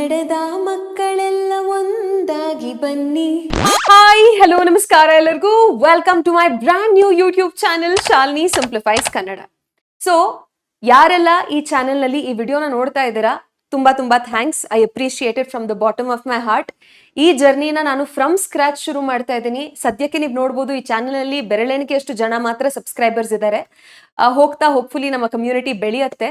ಕನ್ನಡದ ಮಕ್ಕಳೆಲ್ಲ ಒಂದಾಗಿ ಬನ್ನಿ. ಹಾಯ್ ಹಲೋ ನಮಸ್ಕಾರ ಎಲ್ಲರಿಗೂ. Welcome to my brand new YouTube channel Shalini simplifies Kannada. So ಯಾರೆಲ್ಲ ಈ ಚಾನೆಲ್ ನಲ್ಲಿ ಈ ವಿಡಿಯೋನ ನೋಡ್ತಾ ಇದ್ದೀರಾ, ತುಂಬಾ ತುಂಬಾ thanks. I appreciated from the bottom of my heart. ಈ ಜರ್ನಿನ ನಾನು ಫ್ರಮ್ ಸ್ಕ್ರಾಚ್ ಶುರು ಮಾಡ್ತಾ ಇದ್ದೀನಿ. ಸದ್ಯಕ್ಕೆ ನೀವು ನೋಡ್ಬೋದು ಈ ಚಾನೆಲ್ ನಲ್ಲಿ ಬೆರಳೆಣಿಕೆಯಷ್ಟು ಜನ ಮಾತ್ರ ಸಬ್ಸ್ಕ್ರೈಬರ್ಸ್ ಇದ್ದಾರೆ. ಹೋಗ್ತಾ ಹೋಪ್ಫುಲಿ ನಮ್ಮ ಕಮ್ಯುನಿಟಿ ಬೆಳೆಯುತ್ತೆ.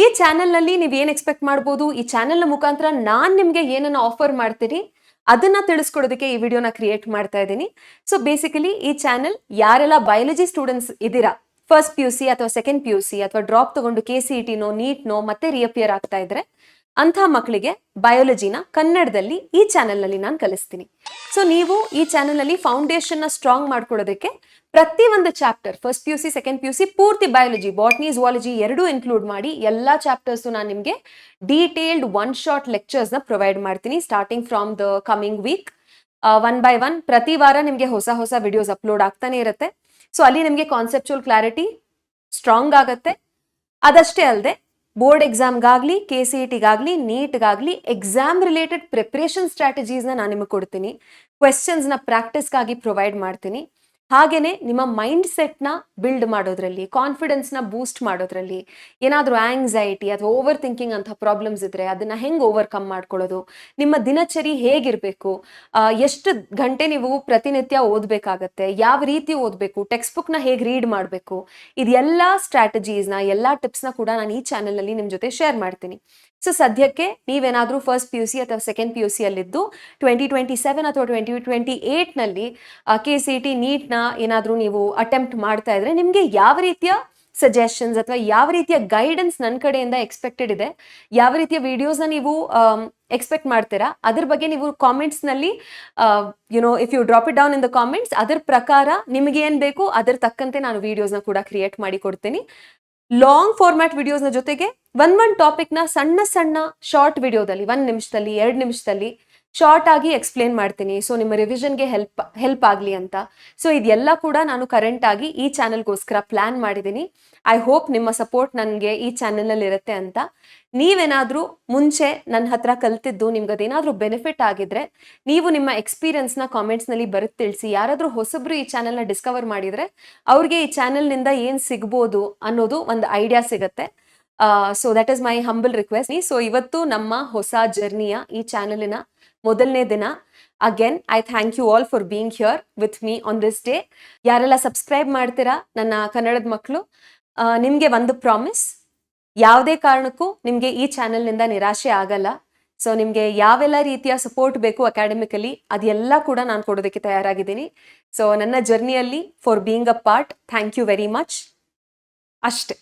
ಈ ಚಾನೆಲ್ ನಲ್ಲಿ ನೀವು ಏನ್ ಎಕ್ಸ್ಪೆಕ್ಟ್ ಮಾಡ್ಬೋದು, ಈ ಚಾನೆಲ್ ನ ಮುಖಾಂತರ ನಾನ್ ನಿಮ್ಗೆ ಏನನ್ನ ಆಫರ್ ಮಾಡ್ತೀನಿ ಅದನ್ನ ತಿಳಿಸ್ಕೊಡೋದಕ್ಕೆ ಈ ವಿಡಿಯೋನ ಕ್ರಿಯೇಟ್ ಮಾಡ್ತಾ ಇದ್ದೀನಿ. ಸೊ ಬೇಸಿಕಲಿ ಈ ಚಾನೆಲ್ ಯಾರೆಲ್ಲ ಬಯಾಲಜಿ ಸ್ಟೂಡೆಂಟ್ಸ್ ಇದ್ದೀರಾ, ಫಸ್ಟ್ PUC ಅಥವಾ ಸೆಕೆಂಡ್ PUC ಅಥವಾ ಡ್ರಾಪ್ ತಗೊಂಡು KCET ನೋ ನೀಟ್ನೋ ಮತ್ತೆ ರಿಅಪಿಯರ್ ಆಗ್ತಾ ಇದ್ರೆ ಅಂಥ ಮಕ್ಕಳಿಗೆ ಬಯಾಲಜಿನ ಕನ್ನಡದಲ್ಲಿ ಈ ಚಾನೆಲ್ ನಲ್ಲಿ ನಾನು ಕಲಿಸ್ತೀನಿ. ಸೊ ನೀವು ಈ ಚಾನೆಲ್ ನಲ್ಲಿ ಫೌಂಡೇಶನ್ ನ ಸ್ಟ್ರಾಂಗ್ ಮಾಡ್ಕೊಳ್ಳೋದಕ್ಕೆ ಪ್ರತಿ ಒಂದು chapter, first PUC second PUC ಪೂರ್ತಿ ಬಯಾಲಜಿ, ಬಾಟ್ನಿ, ಝುವಾಲಜಿ ಎರಡೂ ಇನ್ಕ್ಲೂಡ್ ಮಾಡಿ ಎಲ್ಲಾ ಚಾಪ್ಟರ್ಸ್ ನಾನು ನಿಮಗೆ ಡೀಟೇಲ್ಡ್ ಒನ್ ಶಾಟ್ ಲೆಕ್ಚರ್ಸ್ ನ ಪ್ರೊವೈಡ್ ಮಾಡ್ತೀನಿ starting from the coming week. One by one ಪ್ರತಿ ವಾರ ನಿಮಗೆ ಹೊಸ ಹೊಸ ವಿಡಿಯೋಸ್ ಅಪ್ಲೋಡ್ ಆಗ್ತಾನೆ ಇರುತ್ತೆ. ಸೊ ಅಲ್ಲಿ ನಿಮಗೆ ಕಾನ್ಸೆಪ್ಚುಯಲ್ ಕ್ಲಾರಿಟಿ ಸ್ಟ್ರಾಂಗ್ ಆಗತ್ತೆ. ಅದಷ್ಟೇ ಅಲ್ಲದೆ ಬೋರ್ಡ್ ಎಕ್ಸಾಮ್ಗಾಗ್ಲಿ, KCETಗಾಗ್ಲಿ, ನೀಟ್ಗಾಗ್ಲಿ ಎಕ್ಸಾಮ್ ರಿಲೇಟೆಡ್ ಪ್ರಿಪ್ರೇಷನ್ ಸ್ಟ್ರಾಟಜೀಸ್ನ ನಾನು ನಿಮಗೆ ಕೊಡ್ತೀನಿ. ಕ್ವೆಶ್ಚನ್ಸ್ನ ಪ್ರಾಕ್ಟೀಸ್ಗಾಗಿ ಪ್ರೊವೈಡ್ ಮಾಡ್ತೀನಿ. ಹಾಗೇನೆ ನಿಮ್ಮ ಮೈಂಡ್ ಸೆಟ್ನ ಬಿಲ್ಡ್ ಮಾಡೋದ್ರಲ್ಲಿ, ಕಾನ್ಫಿಡೆನ್ಸ್ನ ಬೂಸ್ಟ್ ಮಾಡೋದ್ರಲ್ಲಿ, ಏನಾದರೂ ಆಂಗ್ಸೈಟಿ ಅಥವಾ ಓವರ್ ಥಿಂಕಿಂಗ್ ಅಂತ ಪ್ರಾಬ್ಲಮ್ಸ್ ಇದ್ರೆ ಅದನ್ನ ಹೆಂಗೆ ಓವರ್ಕಮ್ ಮಾಡ್ಕೊಳ್ಳೋದು, ನಿಮ್ಮ ದಿನಚರಿ ಹೇಗಿರಬೇಕು, ಎಷ್ಟು ಗಂಟೆ ನೀವು ಪ್ರತಿನಿತ್ಯ ಓದಬೇಕಾಗತ್ತೆ, ಯಾವ ರೀತಿ ಓದಬೇಕು, ಟೆಕ್ಸ್ಟ್ ಬುಕ್ನ ಹೇಗೆ ರೀಡ್ ಮಾಡಬೇಕು, ಇದೆಲ್ಲ ಸ್ಟ್ರಾಟಜೀಸ್ನ ಎಲ್ಲ ಟಿಪ್ಸ್ನ ಕೂಡ ನಾನು ಈ ಚಾನೆಲ್ನಲ್ಲಿ ನಿಮ್ಮ ಜೊತೆ ಶೇರ್ ಮಾಡ್ತೀನಿ. ಸೊ ಸದ್ಯಕ್ಕೆ ನೀವೇನಾದರೂ ಫಸ್ಟ್ PUC ಅಥವಾ ಸೆಕೆಂಡ್ PUC ಅಲ್ಲಿದ್ದು 2027 ಅಥವಾ 2028 ನಲ್ಲಿ KCET ನೀಟ್ನ ಏನಾದರೂ ನೀವು ಅಟೆಂಪ್ಟ್ ಮಾಡ್ತಾ ಇದ್ರೆ ನಿಮಗೆ ಯಾವ ರೀತಿಯ ಸಜೆಷನ್ಸ್ ಅಥವಾ ಯಾವ ರೀತಿಯ ಗೈಡೆನ್ಸ್ ನನ್ನ ಕಡೆಯಿಂದ ಎಕ್ಸ್ಪೆಕ್ಟೆಡ್ ಇದೆ, ಯಾವ ರೀತಿಯ ವಿಡಿಯೋಸ್ನ ನೀವು ಎಕ್ಸ್ಪೆಕ್ಟ್ ಮಾಡ್ತೀರಾ, ಅದ್ರ ಬಗ್ಗೆ ನೀವು ಕಾಮೆಂಟ್ಸ್ನಲ್ಲಿ if you drop it down in the comments, ಅದ್ರ ಪ್ರಕಾರ ನಿಮಗೆ ಏನು ಬೇಕು ಅದ್ರ ತಕ್ಕಂತೆ ನಾನು ವಿಡಿಯೋಸ್ನ ಕೂಡ ಕ್ರಿಯೇಟ್ ಮಾಡಿ ಕೊಡ್ತೀನಿ. ಲಾಂಗ್ ಫಾರ್ಮ್ಯಾಟ್ ವಿಡಿಯೋಸ್ನ ಜೊತೆಗೆ ಒಂದ್ ಟಾಪಿಕ್ನ ಸಣ್ಣ ಸಣ್ಣ ಶಾರ್ಟ್ ವಿಡಿಯೋದಲ್ಲಿ 1 ನಿಮಿಷದಲ್ಲಿ 2 ನಿಮಿಷದಲ್ಲಿ ಶಾರ್ಟ್ ಆಗಿ ಎಕ್ಸ್ಪ್ಲೇನ್ ಮಾಡ್ತೀನಿ. ಸೊ ನಿಮ್ಮ ರಿವಿಷನ್ಗೆ ಹೆಲ್ಪ್ ಆಗಲಿ ಅಂತ. ಸೊ ಇದೆಲ್ಲ ಕೂಡ ನಾನು ಕರೆಂಟ್ ಆಗಿ ಈ ಚಾನೆಲ್ಗೋಸ್ಕರ ಪ್ಲಾನ್ ಮಾಡಿದ್ದೀನಿ. ಐ ಹೋಪ್ ನಿಮ್ಮ ಸಪೋರ್ಟ್ ನನಗೆ ಈ ಚಾನೆಲ್ನಲ್ಲಿ ಇರುತ್ತೆ ಅಂತ. ನೀವೇನಾದರೂ ಮುಂಚೆ ನನ್ನ ಹತ್ರ ಕಲ್ತಿದ್ದು ನಿಮ್ಗೆ ಅದೇನಾದರೂ ಬೆನಿಫಿಟ್ ಆಗಿದ್ರೆ ನೀವು ನಿಮ್ಮ ಎಕ್ಸ್ಪೀರಿಯನ್ಸ್ನ ಕಾಮೆಂಟ್ಸ್ನಲ್ಲಿ ಬರೆದು ತಿಳಿಸಿ. ಯಾರಾದರೂ ಹೊಸಬ್ರು ಈ ಚಾನೆಲ್ನ ಡಿಸ್ಕವರ್ ಮಾಡಿದರೆ ಅವ್ರಿಗೆ ಈ ಚಾನೆಲ್ನಿಂದ ಏನು ಸಿಗ್ಬೋದು ಅನ್ನೋದು ಒಂದು ಐಡಿಯಾ ಸಿಗುತ್ತೆ. So that is my humble request. So ಇವತ್ತು ನಮ್ಮ ಹೊಸ ಜರ್ನಿಯ ಈ ಚಾನೆಲಿನ ಮೊದಲನೇ ದಿನ. Again I thank you all for being here with me on this day. ಯಾರೆಲ್ಲ ಸಬ್ಸ್ಕ್ರೈಬ್ ಮಾಡ್ತೀರಾ ನನ್ನ ಕನ್ನಡದ ಮಕ್ಕಳು, ನಿಮಗೆ ಒಂದು ಪ್ರಾಮಿಸ್, ಯಾವುದೇ ಕಾರಣಕ್ಕೂ ನಿಮಗೆ ಈ ಚಾನೆಲ್ನಿಂದ ನಿರಾಶೆ ಆಗಲ್ಲ. ಸೊ ನಿಮಗೆ ಯಾವೆಲ್ಲ ರೀತಿಯ ಸಪೋರ್ಟ್ ಬೇಕು ಅಕಾಡೆಮಿಕಲಿ ಅದೆಲ್ಲ ಕೂಡ ನಾನು ಕೊಡೋದಕ್ಕೆ ತಯಾರಾಗಿದ್ದೀನಿ. ಸೊ ನನ್ನ ಜರ್ನಿಯಲ್ಲಿ for being a part thank you very much. ಅಷ್ಟೇ.